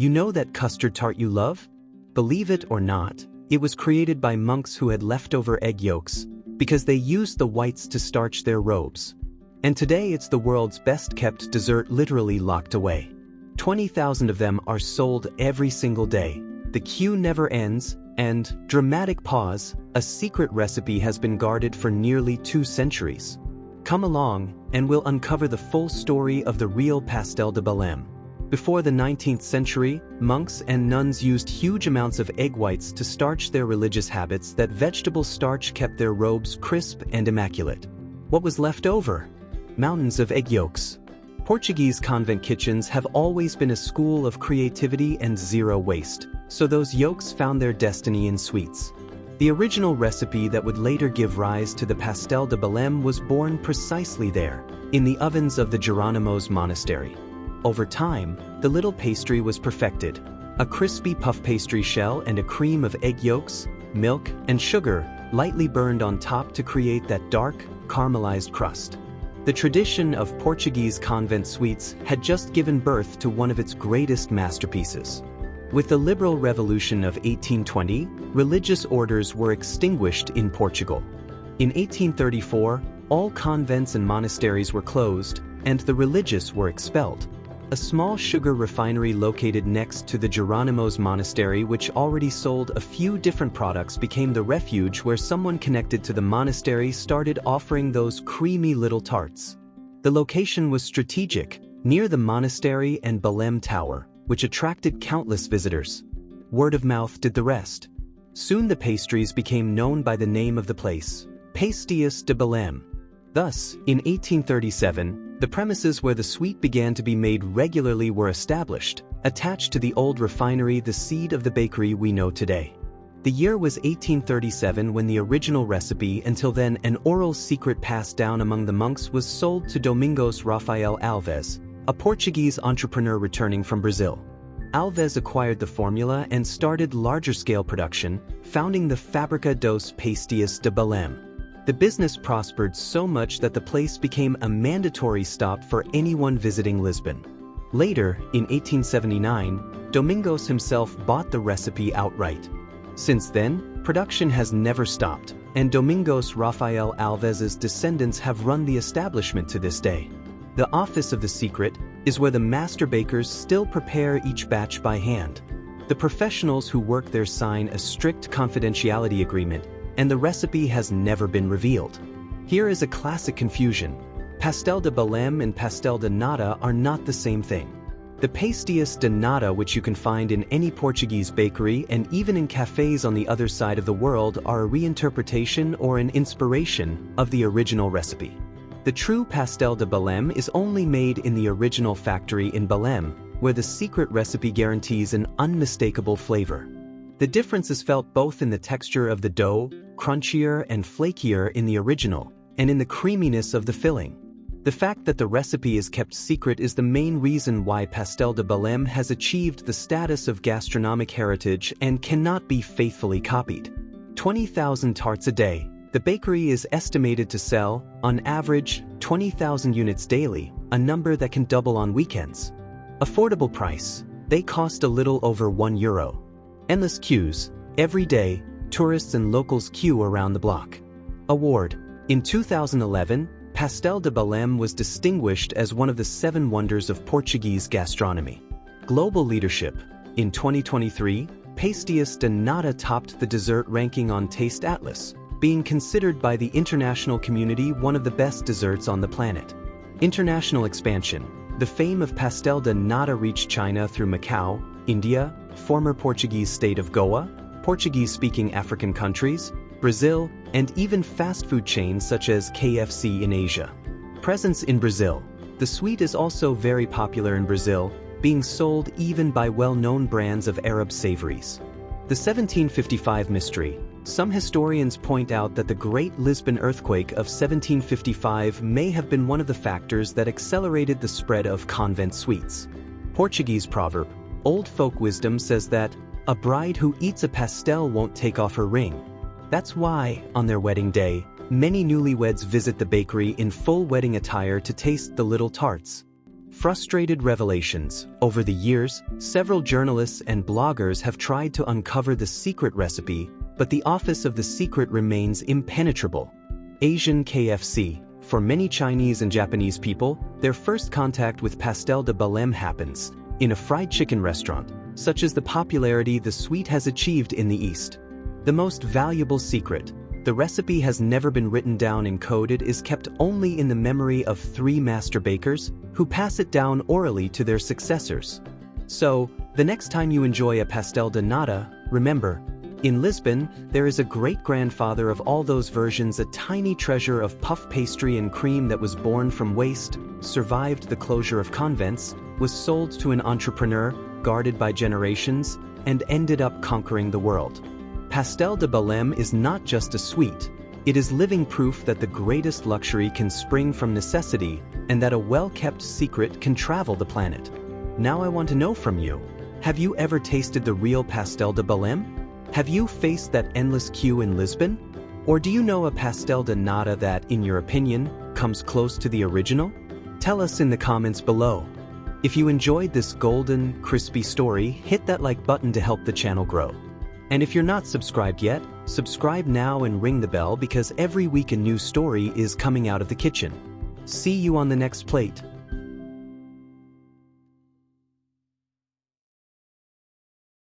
You know that custard tart you love? Believe it or not, it was created by monks who had leftover egg yolks, because they used the whites to starch their robes. And today it's the world's best-kept dessert, literally locked away. 20,000 of them are sold every single day. The queue never ends, and, dramatic pause, a secret recipe has been guarded for nearly 2 centuries. Come along, and we'll uncover the full story of the real Pastel de Belém. Before the 19th century, monks and nuns used huge amounts of egg whites to starch their religious habits. That vegetable starch kept their robes crisp and immaculate. What was left over? Mountains of egg yolks. Portuguese convent kitchens have always been a school of creativity and zero waste, so those yolks found their destiny in sweets. The original recipe that would later give rise to the Pastel de Belém was born precisely there, in the ovens of the Jerónimos Monastery. Over time, the little pastry was perfected. A crispy puff pastry shell and a cream of egg yolks, milk, and sugar, lightly burned on top to create that dark, caramelized crust. The tradition of Portuguese convent sweets had just given birth to one of its greatest masterpieces. With the liberal revolution of 1820, religious orders were extinguished in Portugal. In 1834, all convents and monasteries were closed, and the religious were expelled. A small sugar refinery located next to the Jerónimos Monastery, which already sold a few different products, became the refuge where someone connected to the monastery started offering those creamy little tarts. The location was strategic, near the monastery and Belém Tower, which attracted countless visitors. Word of mouth did the rest. Soon the pastries became known by the name of the place, Pastel de Belém. Thus, in 1837, the premises where the sweet began to be made regularly were established, attached to the old refinery, the seed of the bakery we know today. The year was 1837 when the original recipe, until then an oral secret passed down among the monks, was sold to Domingos Rafael Alves, a Portuguese entrepreneur returning from Brazil. Alves acquired the formula and started larger-scale production, founding the Fábrica dos Pastéis de Belém. The business prospered so much that the place became a mandatory stop for anyone visiting Lisbon. Later, in 1879, Domingos himself bought the recipe outright. Since then, production has never stopped, and Domingos Rafael Alves's descendants have run the establishment to this day. The Office of the Secret is where the master bakers still prepare each batch by hand. The professionals who work there sign a strict confidentiality agreement, and the recipe has never been revealed. Here is a classic confusion. Pastel de Belém and Pastel de Nata are not the same thing. The Pastéis de Nata, which you can find in any Portuguese bakery and even in cafes on the other side of the world, are a reinterpretation or an inspiration of the original recipe. The true Pastel de Belém is only made in the original factory in Belém, where the secret recipe guarantees an unmistakable flavor. The difference is felt both in the texture of the dough, crunchier and flakier in the original, and in the creaminess of the filling. The fact that the recipe is kept secret is the main reason why Pastel de Belém has achieved the status of gastronomic heritage and cannot be faithfully copied. 20,000 tarts a day. The bakery is estimated to sell, on average, 20,000 units daily, a number that can double on weekends. Affordable price. They cost a little over €1. Endless queues. Every day, tourists and locals queue around the block. Award. In 2011, Pastel de Belém was distinguished as one of the 7 wonders of Portuguese gastronomy. Global leadership. In 2023, Pastéis de Nata topped the dessert ranking on Taste Atlas, being considered by the international community one of the best desserts on the planet. International expansion. The fame of Pastel de Nata reached China through Macau, India, former Portuguese state of Goa, Portuguese-speaking African countries, Brazil, and even fast food chains such as KFC in Asia. Presence in Brazil. The sweet is also very popular in Brazil, being sold even by well-known brands of Arab savories. The 1755 mystery. Some historians point out that the Great Lisbon earthquake of 1755 may have been one of the factors that accelerated the spread of convent sweets. Portuguese proverb. Old folk wisdom says that a bride who eats a pastel won't take off her ring. That's why, on their wedding day, many newlyweds visit the bakery in full wedding attire to taste the little tarts. Frustrated revelations. Over the years, several journalists and bloggers have tried to uncover the secret recipe, but the office of the secret remains impenetrable. Asian KFC. For many Chinese and Japanese people, their first contact with Pastel de Belém happens in a fried chicken restaurant, such as the popularity the sweet has achieved in the East. The most valuable secret. The recipe has never been written down and coded, is kept only in the memory of 3 master bakers who pass it down orally to their successors. So, the next time you enjoy a pastel de nata, remember, in Lisbon, there is a great-grandfather of all those versions, a tiny treasure of puff pastry and cream that was born from waste, survived the closure of convents, was sold to an entrepreneur, guarded by generations, and ended up conquering the world. Pastel de Belém is not just a sweet, it is living proof that the greatest luxury can spring from necessity and that a well-kept secret can travel the planet. Now I want to know from you, have you ever tasted the real Pastel de Belém? Have you faced that endless queue in Lisbon? Or do you know a pastel de nata that, in your opinion, comes close to the original? Tell us in the comments below. If you enjoyed this golden, crispy story, hit that like button to help the channel grow. And if you're not subscribed yet, subscribe now and ring the bell because every week a new story is coming out of the kitchen. See you on the next plate.